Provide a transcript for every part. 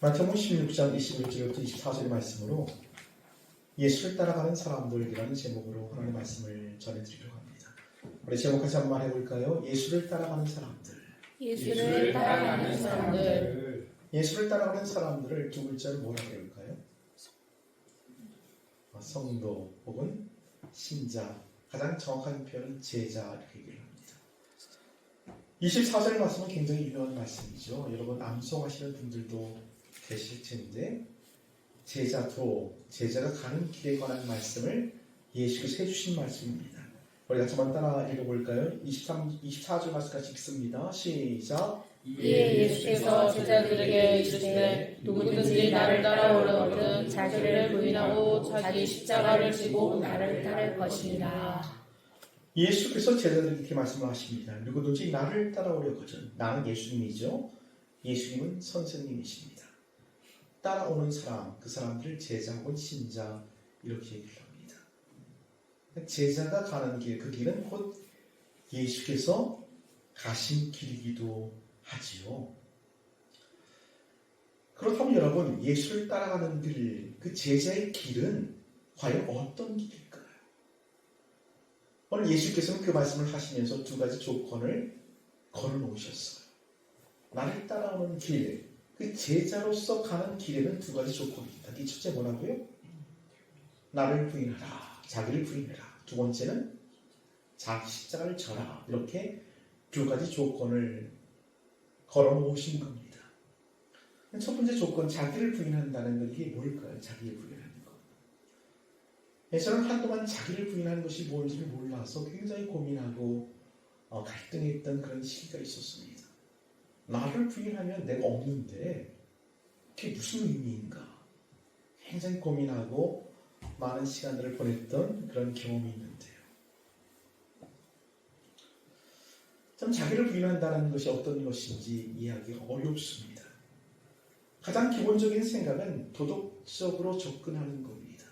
마태복음 16장 21절부터 24절의 말씀으로 예수를 따라가는 사람들이라는 제목으로 하나님의 말씀을 전해드리려고 합니다. 우리 제목 같이 한번 해볼까요? 예수를 따라가는 사람들. 예수를 따라가는 사람들. 예수를 따라가는 사람들을 두 글자로 뭐라고 그럴까요? 성도 혹은 신자, 가장 정확한 표현은 제자 이렇게 얘기를 합니다. 24절 말씀은 굉장히 유명한 말씀이죠. 여러분 암송하시는 분들도 계실 텐데 제자가 가는 길에 관한 말씀을 예수께서 해주신 말씀입니다. 우리 같이 한번 따라 읽어볼까요? 24절 말씀 같이 읽습니다. 시작. 이에 예수께서 제자들에게 이르시되 누구든지 나를 따라오려거든 자기를 부인하고 자기 십자가를 지고 나를 따를 것이니라. 예수께서 제자들에게 이렇게 말씀을 하십니다. 누구든지 나를 따라오려거든. 나는 예수님이죠. 예수님은 선생님이십니다. 따라오는 사람, 그 사람들을 제자 혹은 신자 이렇게 얘기를 합니다. 제자가 가는 길, 그 길은 곧 예수께서 가신 길이기도 하지요. 그렇다면 여러분, 예수를 따라가는 길, 그 제자의 길은 과연 어떤 길일까요? 오늘 예수께서는 그 말씀을 하시면서 두 가지 조건을 걸어놓으셨어요. 나를 따라오는 길, 그 제자로서 가는 길에는 두 가지 조건이 있다. 이 첫째 뭐라고요? 나를 부인하라, 자기를 부인해라. 두 번째는 자기 십자가를 져라. 이렇게 두 가지 조건을 걸어놓으신 겁니다. 첫 번째 조건, 자기를 부인한다는 것, 이게 뭘까요? 자기를 부인하는 것. 저는 한동안 자기를 부인하는 것이 뭔지를 몰라서 굉장히 고민하고 갈등했던 그런 시기가 있었습니다. 나를 부인하면 내가 없는데 그게 무슨 의미인가? 굉장히 고민하고 많은 시간들을 보냈던 그런 경험이 있는데요. 참 자기를 부인한다는 것이 어떤 것인지 이해하기가 어렵습니다. 가장 기본적인 생각은 도덕적으로 접근하는 겁니다.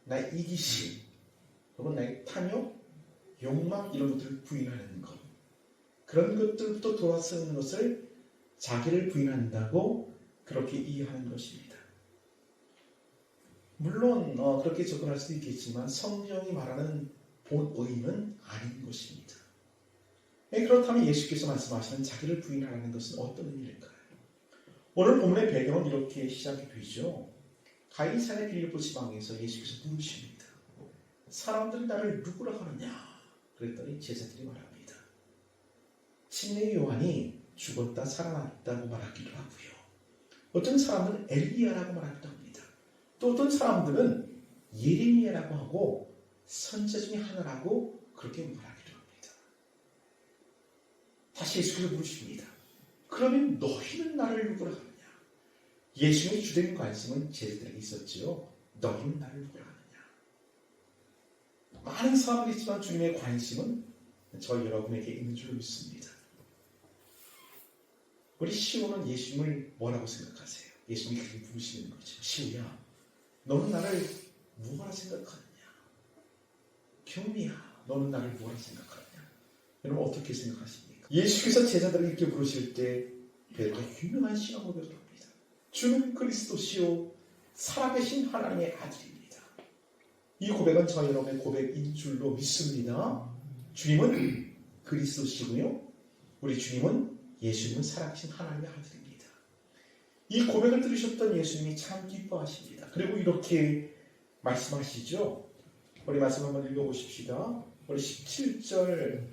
나의 이기심, 혹은 나의 탐욕, 욕망 이런 것들을 부인하는 것. 그런 것들부터 돌아서는 것을 자기를 부인한다고 그렇게 이해하는 것입니다. 물론 그렇게 접근할 수도 있겠지만 성경이 말하는 본의는 아닌 것입니다. 그렇다면 예수께서 말씀하시는 자기를 부인하라는 것은 어떤 의미일까요? 오늘 본문의 배경은 이렇게 시작이 되죠. 가이사랴 빌립보 지방에서 예수께서 물으십니다. 사람들이 나를 누구라 하느냐? 그랬더니 제자들이 말합니다. 침례 요한이 죽었다 살아났다고 말하기도 하고요. 어떤 사람들은 엘리야라고 말하기도 합니다. 또 어떤 사람들은 예레미야라고 하고 선지자 중에 하나라고 그렇게 말하기도 합니다. 다시 예수께서 물으십니다. 그러면 너희는 나를 누구라 하느냐? 예수님의 주된 관심은 제자들에게 있었지요. 너희는 나를 누구라 하느냐? 많은 사람들이 있지만 주님의 관심은 저희 여러분에게 있는 줄 믿습니다. 우리 시온은 예수님을 뭐라고 생각하세요? 예수님이 그렇게 부르시는 거죠. 시온야, 너는 나를 무엇라 생각하느냐? 경미야, 너는 나를 무엇라 생각하느냐? 여러분 어떻게 생각하십니까? 예수께서 제자들을 이렇게 부르실 때 베드로가 유명한 신앙 고백을 합니다. 주는 그리스도시요 살아계신 하나님의 아들입니다. 이 고백은 저희 여러분의 고백인 줄로 믿습니다. 주님은 그리스도시고요. 우리 주님은 예수님은 살아계신 하나님의 아들입니다. 이 고백을 들으셨던 예수님이 참 기뻐하십니다. 그리고 이렇게 말씀하시죠. 우리 말씀 한번 읽어보십시다. 우리 17절,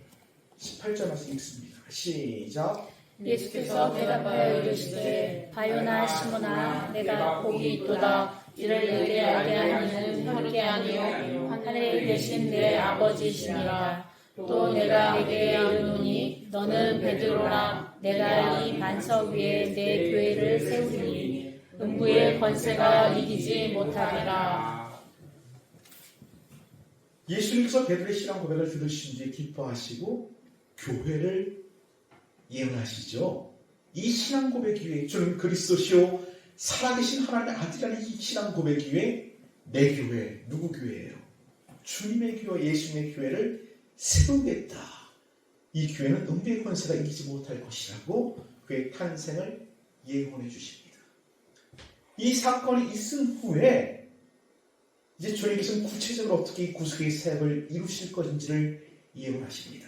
18절 말씀 읽습니다. 시작. 예수께서 대답하여 이르시되 바요나 시몬아 내가 복이 있도다. 이를 내게 알게 하는 혈이 아니요 하늘에 계신 내 아버지시니라. 또 내가 내게 이르노니 너는 베드로라. 내가 이 반석 위에 내 교회를 세우리니 음부의 권세가 이기지 못하리라. 예수님께서 베드로의 신앙 고백을 들으신 뒤에 기뻐하시고 교회를 예언하시죠. 이 신앙 고백 위에 주는 그리스도시요 살아계신 하나님의 아들이라는 이 신앙 고백 위에 내 교회, 누구 교회예요? 주님의 교회, 예수님의 교회를 세우겠다. 이 교회는 음부의 권세가 이기지 못할 것이라고 그의 탄생을 예언해 주십니다. 이 사건이 있은 후에 이제 주님께서는 구체적으로 어떻게 이 구속의 사역을 이루실 것인지를 예언하십니다.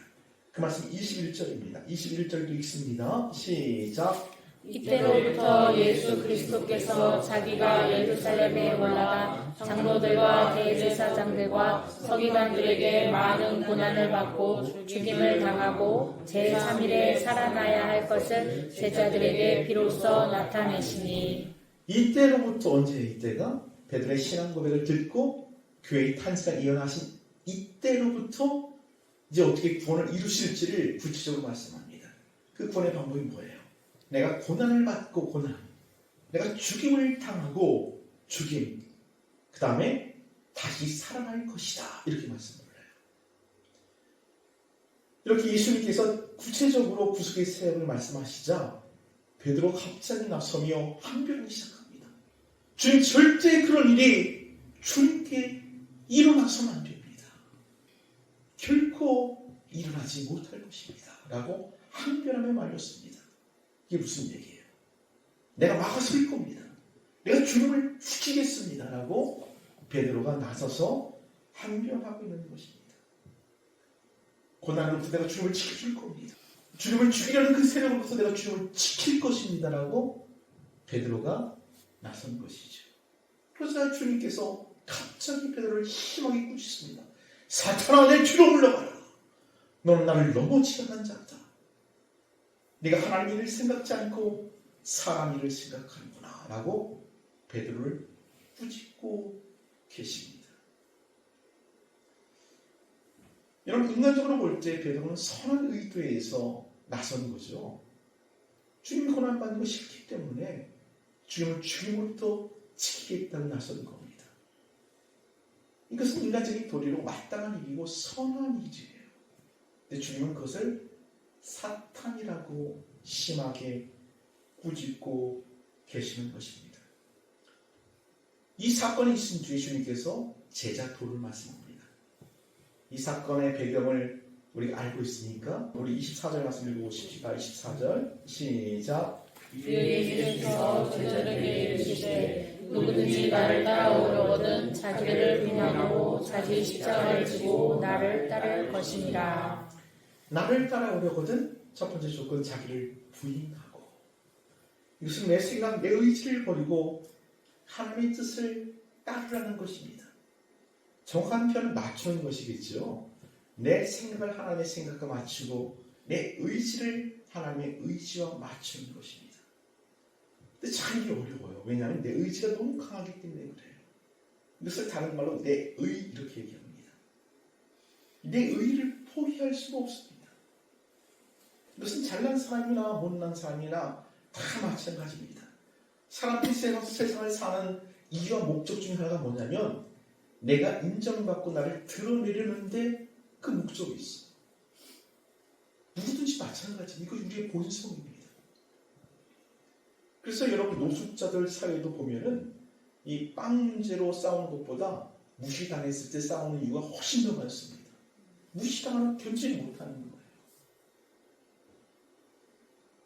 그 말씀 21절입니다. 21절도 읽습니다. 시작. 이때로부터 예수 그리스도께서 자기가 예루살렘에 올라가 장로들과 대제사장들과 서기관들에게 많은 고난을 받고 죽임을 당하고 제3일에 살아나야 할 것을 제자들에게 비로소 나타내시니. 이때로부터 언제 이때가? 베드로의 신앙 고백을 듣고 교회의 탄생을 예언하신 이때로부터 이제 어떻게 구원을 이루실지를 구체적으로 말씀합니다. 그 구원의 방법이 뭐예요? 내가 고난을 받고 고난, 내가 죽임을 당하고 죽임, 그 다음에 다시 살아날 것이다. 이렇게 말씀을 해요. 이렇게 예수님께서 구체적으로 구속의 사역을 말씀하시자 베드로가 갑자기 나서며 항변하기 시작합니다. 주님, 절대 그런 일이 주님께 일어나서는 안 됩니다. 결코 일어나지 못할 것입니다. 라고 항변하며 말렸습니다. 이게 무슨 얘기예요? 내가 막아설 겁니다. 내가 주님을 죽이겠습니다. 라고 베드로가 나서서 항변하고 있는 것입니다. 고난으로부터 내가 주님을 지켜줄 겁니다. 주님을 죽이려는 그 세력으로부터 내가 주님을 지킬 것입니다. 라고 베드로가 나선 것이죠. 그러자 주님께서 갑자기 베드로를 심하게 꾸짖습니다. 사탄아, 내 뒤로 물러가라. 너는 나를 넘어지려는 자다. 네가 하나님 일을 생각지 않고 사람 일을 생각하는구나. 라고 베드로를 꾸짖고 계십니다. 여러분, 인간적으로 볼 때 베드로는 선한 의도에서 나선 거죠. 주님이 고난받는 거 싫기 때문에 주님을 주님으로부터 지키겠다고 나선 겁니다. 이것은 인간적인 도리로 마땅한 일이고 선한 일이에요. 근데 주님은 그것을 사탄이라고 심하게 꾸짖고 계시는 것입니다. 이 사건이 있은 뒤에 주님께서 제자 도를 말씀합니다. 이 사건의 배경을 우리가 알고 있으니까 우리 24절 말씀 읽어보십시다. 24절 시작. 예수께서 제자들에게 이르시되 누구든지 나를 따라오려거든 자기를 부인하고 자기 십자가를 지고 나를 따를 것이니라. 나를 따라오려거든 첫 번째 조건, 자기를 부인하고, 이것은 내 생각, 내 의지를 버리고 하나님의 뜻을 따르라는 것입니다. 정확한 표현은 맞추는 것이겠죠. 내 생각을 하나님의 생각과 맞추고 내 의지를 하나님의 의지와 맞추는 것입니다. 근데 참 이게 어려워요. 왜냐하면 내 의지가 너무 강하기 때문에 그래요. 이것을 다른 말로 내 의 이렇게 얘기합니다. 내 의를 포기할 수가 없습니다. 이것은 잘난 사람이나 못난 사람이나 다 마찬가지입니다. 사람들이 세상을 사는 이유와 목적 중에 하나가 뭐냐면 내가 인정받고 나를 드러내려는데 그 목적이 있어. 누구든지 마찬가지. 이거 우리의 본성입니다. 그래서 여러분, 노숙자들 사회도 보면은 이 빵 문제로 싸우는 것보다 무시당했을 때 싸우는 이유가 훨씬 더 많습니다. 무시당하는 견디지 못하는 거예요.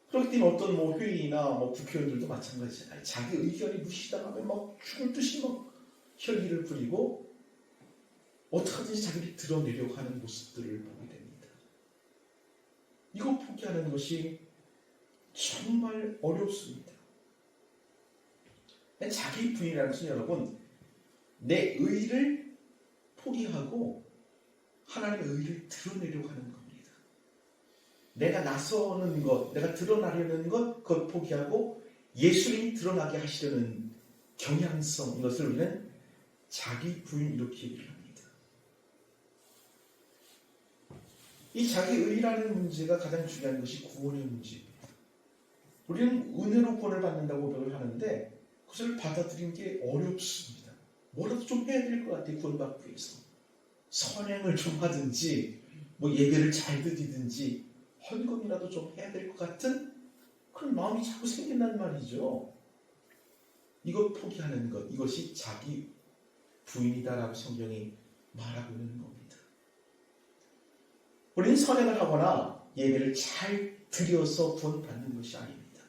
그렇기 때문에 어떤 회의나 국회의원들도 마찬가지잖아요. 자기 의견이 무시당하면 막 죽을 듯이 막 혈기를 부리고 어떻게든지 자기를 드러내려고 하는 모습들을 보게 됩니다. 이거 포기하는 것이 정말 어렵습니다. 자기 부인이라는 것은 여러분, 내 의를 포기하고 하나님의 의를 드러내려고 하는 겁니다. 내가 나서는 것, 내가 드러나려는 것, 그것 포기하고 예수님이 드러나게 하시려는 경향성, 이것을 우리는 자기 부인 이렇게 얘기를 합니다. 이 자기 의라는 문제가 가장 중요한 것이 구원의 문제입니다. 우리는 은혜로 구원을 받는다고 고백을 하는데 그것을 받아들이는 게 어렵습니다. 뭐라도 좀 해야 될 것 같아요. 구원받기 위해서. 선행을 좀 하든지 예배를 잘 드리든지 헌금이라도 좀 해야 될 것 같은 그런 마음이 자꾸 생긴단 말이죠. 이것 포기하는 것, 이것이 자기 부인이다라고 성경이 말하고 있는 겁니다. 우리는 선행을 하거나 예배를 잘 드려서 구원받는 것이 아닙니다.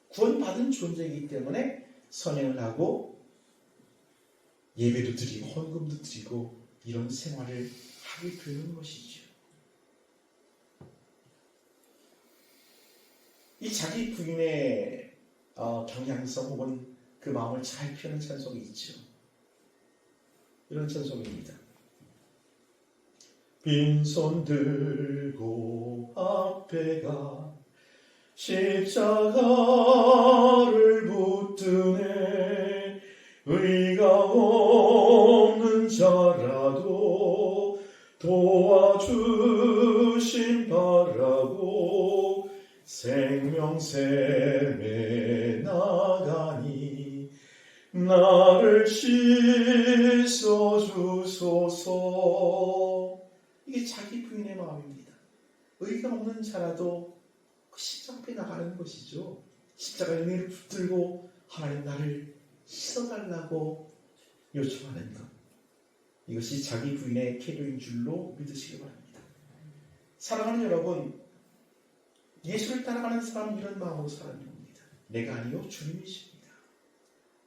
구원받은 존재이기 때문에 선행을 하고 예배도 드리고 헌금도 드리고 이런 생활을 하게 되는 것이죠. 이 자기 부인의 경향성 혹은 그 마음을 잘 표현한 찬송이 있죠. 이런 찬송입니다. 빈손 들고 앞에 가 십자가를 붙드네. 의가 없는 자라도 도와주심 바라고 생명샘에 나가니 나를 씻어주소서. 이게 자기 부인의 마음입니다. 의가 없는 자라도 그 십자가 앞에 나가는 것이죠. 십자가의 의를 붙들고 하나님 나를 씻어달라고 요청하는 것. 이것이 자기 부인의 태도인 줄로 믿으시기 바랍니다. 사랑하는 여러분, 예수를 따라가는 사람은 이런 마음으로 살아야 합니다. 내가 아니요 주님이십니다.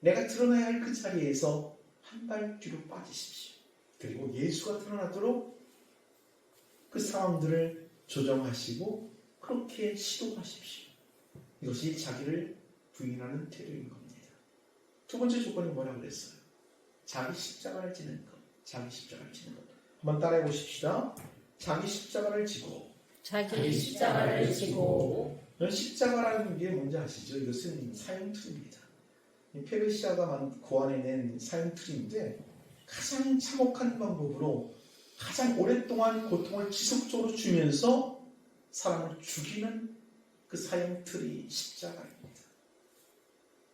내가 드러나야 할 그 자리에서 한 발 뒤로 빠지십시오. 그리고 예수가 드러나도록 그 상황들을 조정하시고 그렇게 시도하십시오. 이것이 자기를 부인하는 태도인 겁니다. 두 번째 조건이 뭐라고 그랬어요? 자기 십자가를 지는 것. 자기 십자가를 지는 것. 한번 따라해 보십시다. 자기 십자가를 지고 자기 십자가를 지고. 십자가라는 게 뭔지 아시죠? 이것은 사형틀입니다. 페르시아가 고안해낸 사형틀인데 가장 참혹한 방법으로 가장 오랫동안 고통을 지속적으로 주면서 사람을 죽이는 그 사형틀이 십자가입니다.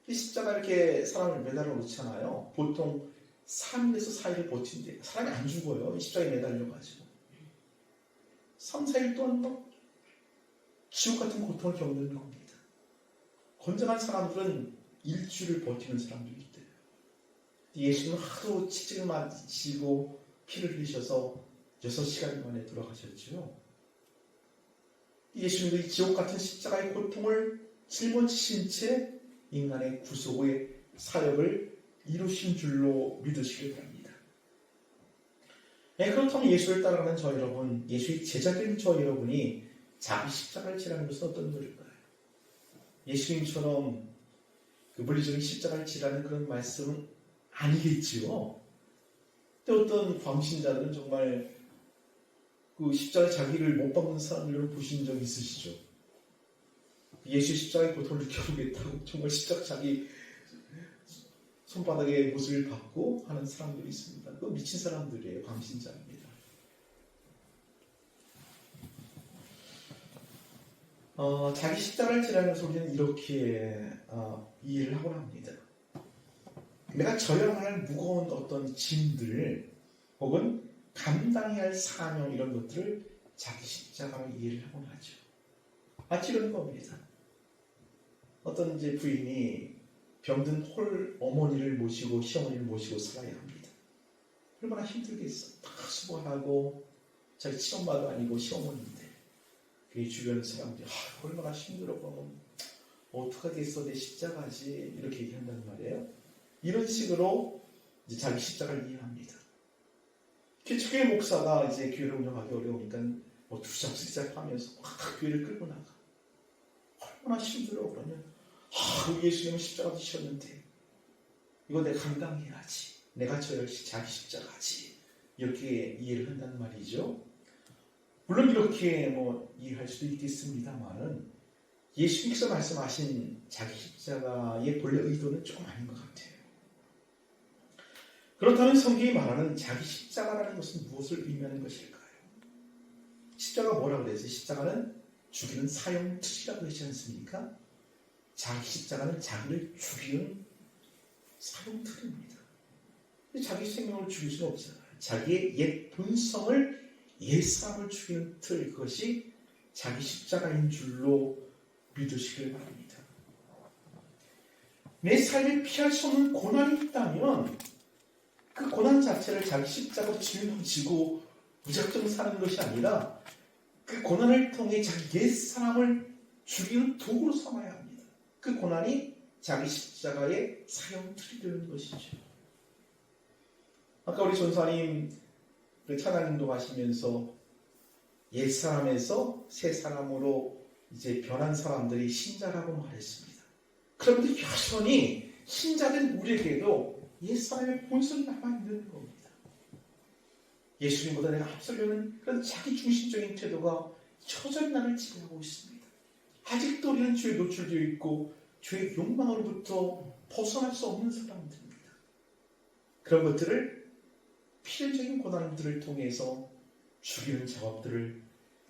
이 십자가 이렇게 사람을 매달아 놓잖아요. 보통 3일에서 4일을 버틴대요. 사람이 안 죽어요. 이 십자가에 매달려가지고. 3, 4일 동안 막 지옥 같은 고통을 겪는 겁니다. 건강한 사람들은 일주일을 버티는 사람들이 있대요. 예수는 하도 치증을 맞으시고 피를 흘리셔서 6시간 만에 돌아가셨죠. 예수님도 이 지옥 같은 십자가의 고통을 짊어지신 채 인간의 구속의 사역을 이루신 줄로 믿으시기 바랍니다. 그렇다면 예수를 따라가는 저 여러분, 예수의 제자된 저 여러분이 자기 십자가를 지라는 것은 어떤 노래일까요? 예수님처럼 그 물리적인 십자가를 지라는 그런 말씀은 아니겠지요. 근데 어떤 광신자들은 정말 그 십자가 자기를 못 박는 사람들을 보신 적 있으시죠? 예수 십자가의 고통을 느껴보겠다고 정말 십자가 자기 손바닥에 못을 박고 하는 사람들이 있습니다. 그 미친 사람들이에요. 광신자입니다. 자기 십자가를 지라면서 우리는 이렇게 이해를 하곤 합니다. 내가 져야 할 무거운 어떤 짐들 혹은 감당해야 할 사명 이런 것들을 자기 십자가로 이해를 하곤 하죠. 마치 이런 겁니다. 어떤 이제 부인이 병든 홀 어머니를 모시고 시어머니를 모시고 살아야 합니다. 얼마나 힘들겠어. 다 수고하고 자기 친엄마도 아니고 시어머니인데 그 주변 사람들이 얼마나 힘들어 보면 어떡하겠어 내 십자가지 이렇게 얘기한단 말이에요. 이런 식으로 이제 자기 십자가를 이해합니다. 초기 목사가 이제 교회를 운영하기 어려우니까 뭐 두잡쓰잡 하면서 막 교회를 끌고 나가. 얼마나 힘들어 그러면 예수님은 십자가 지셨는데 이거 내가 감당해야지. 내가 져야 자기 십자가지. 이렇게 이해를 한단 말이죠. 물론 이렇게 뭐 이해할 수도 있겠습니다만은 예수님께서 말씀하신 자기 십자가의 본래 의도는 조금 아닌 것 같아요. 그렇다면 성경이 말하는 자기 십자가라는 것은 무엇을 의미하는 것일까요? 십자가가 뭐라고 그랬어요? 십자가는 죽이는 사형틀이라고 했지 않습니까? 자기 십자가는 자기를 죽이는 사형틀입니다. 자기 생명을 죽일 수는 없잖아요. 자기의 옛 본성을 옛 사람을 죽이는 틀, 그것이 자기 십자가인 줄로 믿으시길 바랍니다. 내 삶에 피할 수 없는 고난이 있다면 그 고난 자체를 자기 십자가로 짊어지고 무작정 사는 것이 아니라 그 고난을 통해 자기 옛 사람을 죽이는 도구로 삼아야 합니다. 그 고난이 자기 십자가의 사형틀이 되는 것이죠. 아까 우리 전사님 그 찬양인도 하시면서 옛사람에서 새 사람으로 이제 변한 사람들이 신자라고 말했습니다. 그런데 여전히 신자된 우리에게도 옛사람의 본성이 남아있는 겁니다. 예수님보다 내가 앞서려는 그런 자기중심적인 태도가 여전히 나를 지배하고 있습니다. 아직도 우리는 죄에 노출되어 있고 죄의 욕망으로부터 벗어날 수 없는 사람들입니다. 그런 것들을 필연적인 고난들을 통해서 죽이는 작업들을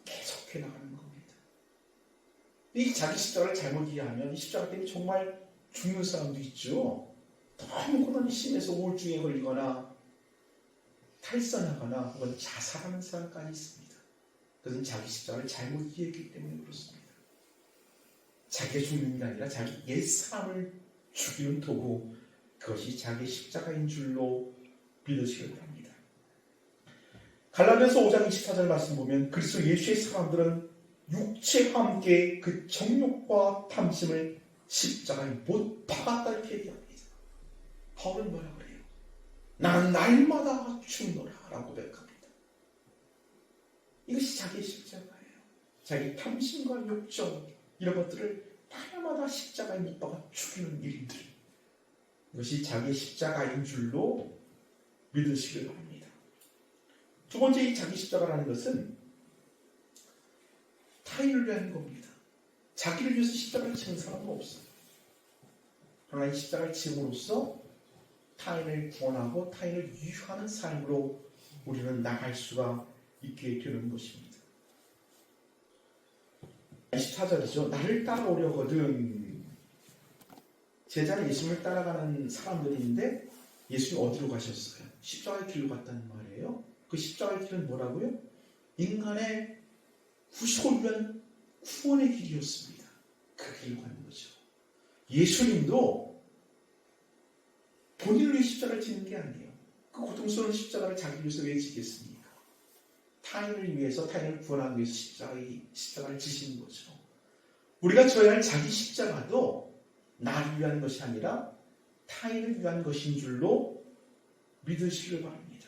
계속해 나가는 겁니다. 이 자기 십자가를 잘못 이해하면 이 십자가 때문에 정말 죽는 사람도 있죠. 너무 고난이 심해서 우울증에 걸리거나 탈선하거나 혹은 자살하는 사람까지 있습니다. 그것은 자기 십자가를 잘못 이해했기 때문에 그렇습니다. 자기가 죽는 게 아니라 자기 옛사람을 죽이는 도구, 그것이 자기 십자가인 줄로 믿으시길 바랍니다. 갈라디아서 5장 24절 말씀 보면 그리스도 예수의 사람들은 육체와 함께 그 정욕과 탐심을 십자가에 못 박았다 이렇게 얘기합니다. 바울은 뭐라 그래요? 나는 날마다 죽노라 라고 고백합니다. 이것이 자기의 십자가예요. 자기 탐심과 욕정 이런 것들을 날마다 십자가에 못 박아 죽이는 일들, 이것이 자기의 십자가인 줄로 믿으시길 바랍니다. 두 번째 이 자기 십자가라는 것은 타인을 위한 겁니다. 자기를 위해서 십자가를 지는 사람은 없어요. 그러나 이 십자가를 지음으로써 타인을 구원하고 타인을 위하는 삶으로 우리는 나갈 수가 있게 되는 것입니다. 24절이죠. 나를 따라오려거든. 제자는 예수님을 따라가는 사람들인데 예수님 어디로 가셨어요? 십자가의 길로 갔다는 말이에요. 그 십자가의 길은 뭐라고요? 인간의 구속을 위한 구원의 길이었습니다. 그 길로 가는 거죠. 예수님도 본인을 위해 십자가를 지는 게 아니에요. 그 고통스러운 십자가를 자기 위해서 왜 지겠습니까? 타인을 위해서, 타인을 구원하기 위해서 십자가를 지시는 거죠. 우리가 져야 할 자기 십자가도 나를 위한 것이 아니라 타인을 위한 것인 줄로 믿으시길 바랍니다.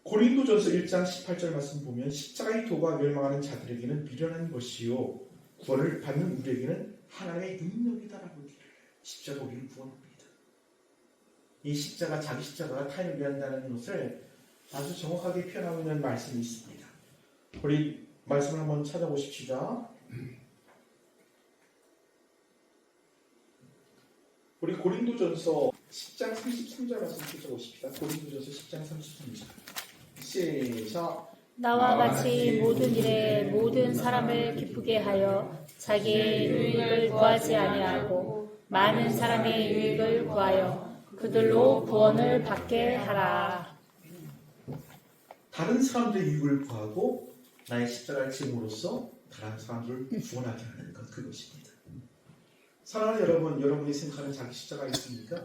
고린도전서 1장 18절 말씀 보면 십자가의 도가 멸망하는 자들에게는 미련한 것이요 구원을 받는 우리에게는 하나님의 능력이다라고 얘기해요. 십자가 우리를 구원합니다. 이 십자가, 자기 십자가가 타인을 위한다는 것을 아주 정확하게 표현하고 있는 말씀이 있습니다. 우리 말씀을 한번 찾아보십시다. 우리 고린도전서 10장 33절 말씀 찾아보십시다. 고린도전서 10장 33절. 시작. 나와 같이 모든 일에 모든 사람을 기쁘게 하여 자기의 유익을 구하지 아니하고 많은 사람의 유익을 구하여 그들로 구원을 받게 하라. 다른 사람들의 유익을 구하고 나의 십자가를 지음으로써 다른 사람들을 구원하게 하는 것, 그것입니다. 사랑하는 여러분, 여러분이 생각하는 자기 십자가 있습니까?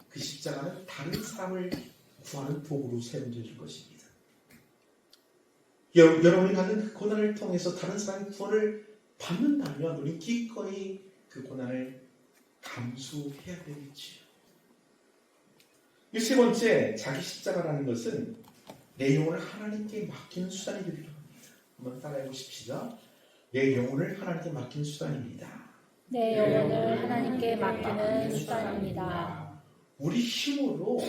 그 십자가는 다른 사람을 구하는 도구로 사용될 것입니다. 여러분이 받는 그 고난을 통해서 다른 사람의 구원을 받는다면 우리 기꺼이 그 고난을 감수해야 되겠지요. 이 세 번째, 자기 십자가라는 것은 내 영혼을 하나님께 맡기는 수단이 되기도 합니다. 한번 따라해 보십시다. 내 영혼을 하나님께 맡기는 수단입니다. 내 영혼을 하나님께 맡기는 수단입니다. 우리 힘으로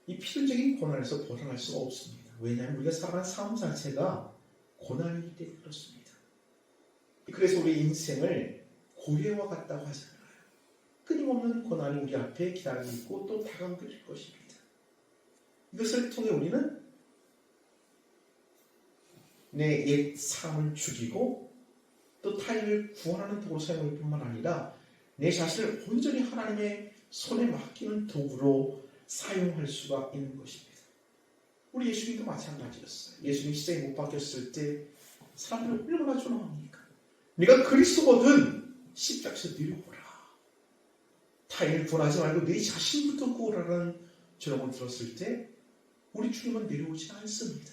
이 필연적인 고난에서 벗어날 수가 없습니다. 왜냐하면 우리가 살아가는 삶 자체가 고난이기 때문에 그렇습니다. 그래서 우리 인생을 고해와 같다고 하잖아요. 끊임없는 고난이 우리 앞에 기다리고 있고 또 다가오게 될 것입니다. 이것을 통해 우리는 내 옛 삶을 죽이고 또 타인을 구원하는 도구로 사용할 뿐만 아니라 내 자신을 온전히 하나님의 손에 맡기는 도구로 사용할 수가 있는 것입니다. 우리 예수님도 마찬가지였어요. 예수님 십자가에 못 박혔을 때 사람들은 얼마나 존엄합니까? 네가 그리스도거든 십자가에서 내려오라. 타인을 구원하지 말고 네 자신부터 구원하라는 저런 들었을 때 우리 주님은 내려오지 않습니다.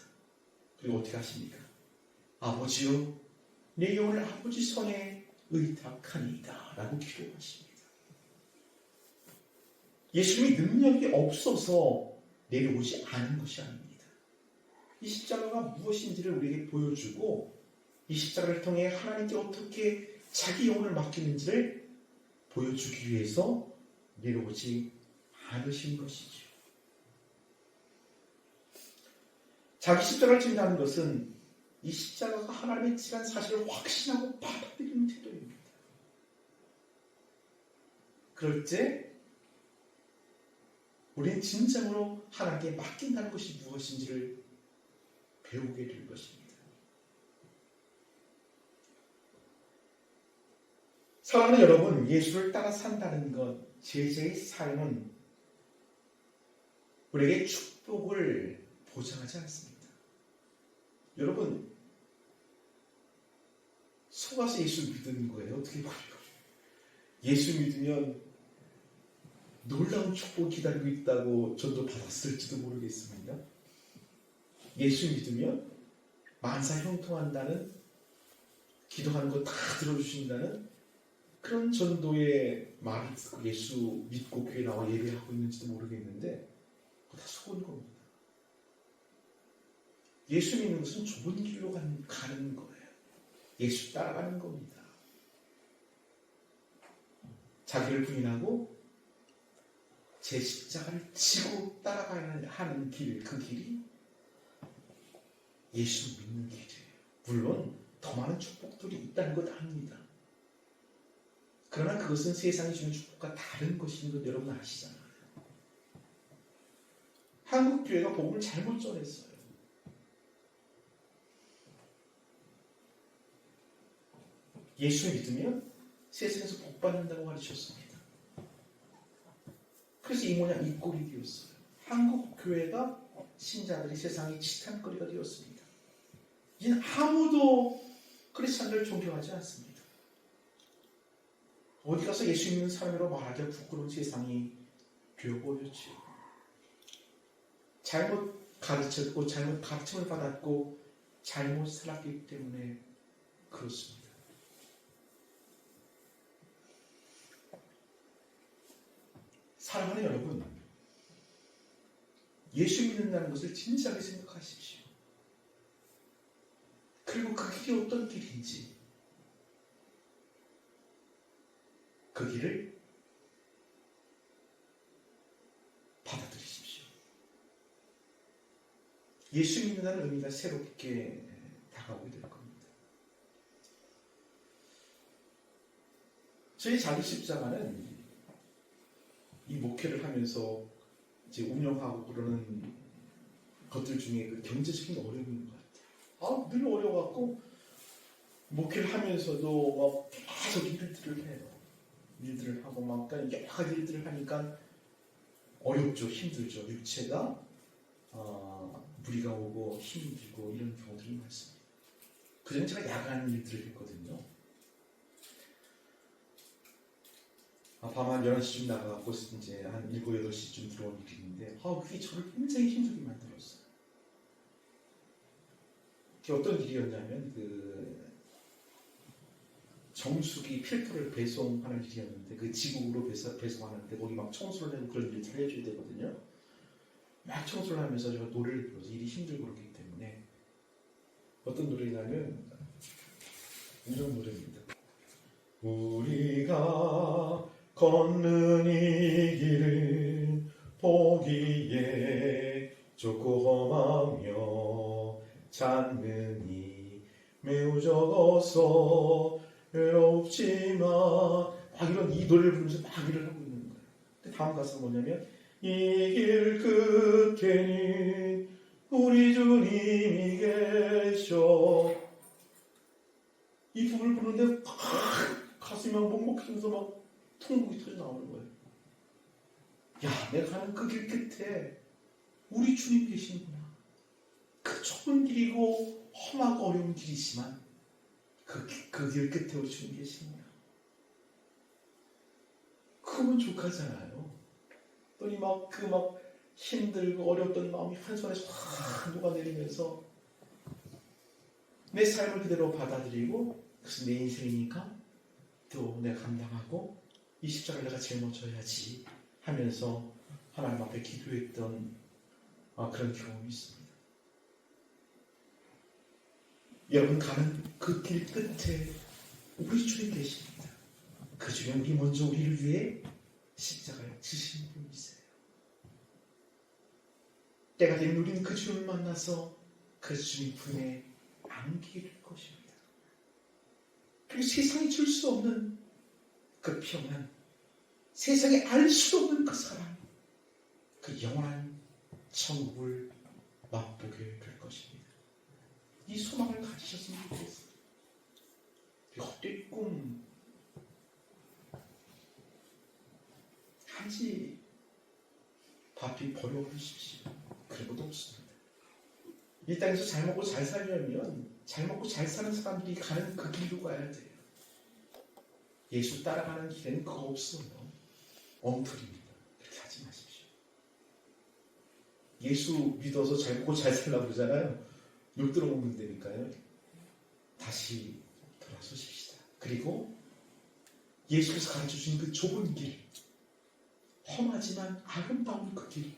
그리고 어떻게 하십니까? 아버지요, 내 영혼을 아버지 손에 의탁하니이다 라고 기록하십니다. 예수님이 능력이 없어서 내려오지 않은 것이 아닙니다. 이 십자가가 무엇인지를 우리에게 보여주고 이 십자가를 통해 하나님께 어떻게 자기 영혼을 맡기는지를 보여주기 위해서 내려오지 않으신 것이죠. 자기 십자가를 진다는 것은 이 십자가가 하나님의 지간 사실을 확신하고 받아들이는 태도입니다. 그럴 때 우리는 진정으로 하나님께 맡긴다는 것이 무엇인지를 배우게 될 것입니다. 사랑하는 여러분, 예수를 따라 산다는 것, 제자의 삶은 우리에게 축복을 보장하지 않습니다. 여러분, 속아서 예수 믿는 거예요. 어떻게 보면 예수 믿으면 놀라운 축복이 기다리고 있다고 저도 받았을지도 모르겠습니다. 예수 믿으면 만사 형통한다는, 기도하는 거 다 들어주신다는 그런 전도의 말을 듣고 예수 믿고 교회 나와 예배하고 있는지도 모르겠는데 그거 다 속은 겁니다. 예수 믿는 것은 좁은 길로 가는 거예요. 예수 따라가는 겁니다. 자기를 부인하고 제 십자가를 지고 따라가야 하는 길, 그 길이 예수 믿는 길이에요. 물론 더 많은 축복들이 있다는 것 압니다. 그러나 그것은 세상이 주는 축복과 다른 것인 것 여러분 아시잖아요. 한국 교회가 복음을 잘못 전했어요. 예수 믿으면 세상에서 복 받는다고 가르쳤습니다. 그래서 이 모양 이 꼴이 되었어요. 한국 교회가 신자들이 세상의 치탄거리가 되었습니다. 이제는 아무도 크리스천들을 존경하지 않습니다. 어디 가서 예수 믿는 사람으로 말하기가 부끄러운 세상이 되어버렸죠. 잘못 가르쳤고 잘못 가르침을 받았고 잘못 살았기 때문에 그렇습니다. 사랑하는 여러분, 예수 믿는다는 것을 진지하게 생각하십시오. 그리고 그 길이 어떤 길인지 그 길을 받아들이십시오. 예수 믿는다는 의미가 새롭게 다가오게 될 겁니다. 저희 자기 십자가는 이 목회를 하면서 이제 운영하고 그러는 것들 중에 그 경제적인 어려움이 있는 것 같아요. 늘 어려워갖고 목회를 하면서도 막 계속 일들을 해요. 일들을 하고 막 여러 가지 일들을 하니까 어렵죠. 힘들죠. 육체가 무리가 오고 힘이 들고 이런 경우들이 많습니다. 그전에 제가 야간 일들을 했거든요. 밤 한 11시쯤 나가고 이제 한 7, 8시쯤 들어온 일인데 그게 저를 굉장히 힘들게 만들었어요. 그게 어떤 일이었냐면 정수기 필터를 배송하는 일이었는데 그 지국으로 배송하는데 거기 막 청소를 하고 그런 일을 해줘야 되거든요. 막 청소를 하면서 제가 노래를 불러서 일이 힘들고 그렇기 때문에 어떤 노래냐면 이런 노래입니다. 우리가 걷는 이 길은 보기에 좁고 험하며 찾는 매우 적어서 외롭지만 이런 이 노래를 부르면서 막 일을 하고 있는 거예요. 근데 다음 가사가 뭐냐면 이 길 끝에는 우리 주님이 계셔. 이 부분을 부르는데 가슴이 막 먹먹해지면서 막 통곡이 터져 나오는 거예요. 야, 내가 가는 그 길 끝에 우리 주님 계시는구나. 그 좁은 길이고 험하고 어려운 길이지만 그 길 끝에 우리 주님 계시는구나. 그러면 족하잖아요. 또 막 힘들고 어려웠던 마음이 한 손에 확 녹아내리면서 내 삶을 그대로 받아들이고 그래서 내 인생이니까 또 내가 감당하고 이 십자가를 내가 짊어져야지 하면서 하나님 앞에 기도했던 그런 경험이 있습니다. 여러분 가는 그 길 끝에 우리 주님 계십니다. 그 중에 우리 먼저 우리를 위해 십자가를 지신 분이세요. 때가 되면 우리는 그 주님을 만나서 그 주님 품에 안기게 될 것입니다. 그리고 세상이 줄 수 없는 그 평안, 세상에 알 수 없는 그 사랑, 그 영원한 천국을 맛보게 될 것입니다. 이 소망을 가지셨으면 좋겠어요. 헛된 꿈 한지 바삐 버려버리십시오. 그런 것도 없습니다. 이 땅에서 잘 먹고 잘 살려면 잘 먹고 잘 사는 사람들이 가는 그 길로 가야 돼요. 예수 따라가는 길에는 그거 없어요. 엉터리입니다. 그렇게 하지 마십시오. 예수 믿어서 잘 먹고 잘 살라고 그러잖아요. 욕 들어먹는 데니까요. 다시 돌아서십시다. 그리고 예수께서 가르쳐주신 그 좁은 길, 험하지만 아름다운 그 길,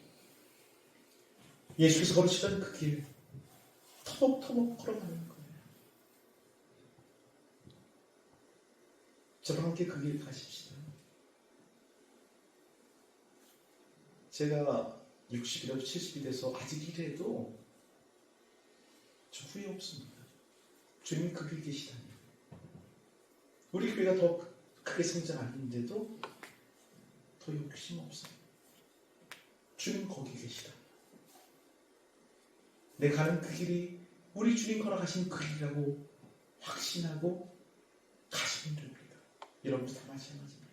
예수께서 걸으시던 그 길, 터벅터벅 걸어가는 거예요. 저랑 함께 그 길 가십시다. 제가 60이라도 70이 돼서 아직 이래도 저 후회 없습니다. 주님이 그 길에 계시다니. 우리 교회가 더 크게 성장하는데도 더 욕심 없어요. 주님 거기 계시다. 내 가는 그 길이 우리 주님 걸어가신 그 길이라고 확신하고 가시면 됩니다. 여러분도 다 마찬가지입니다.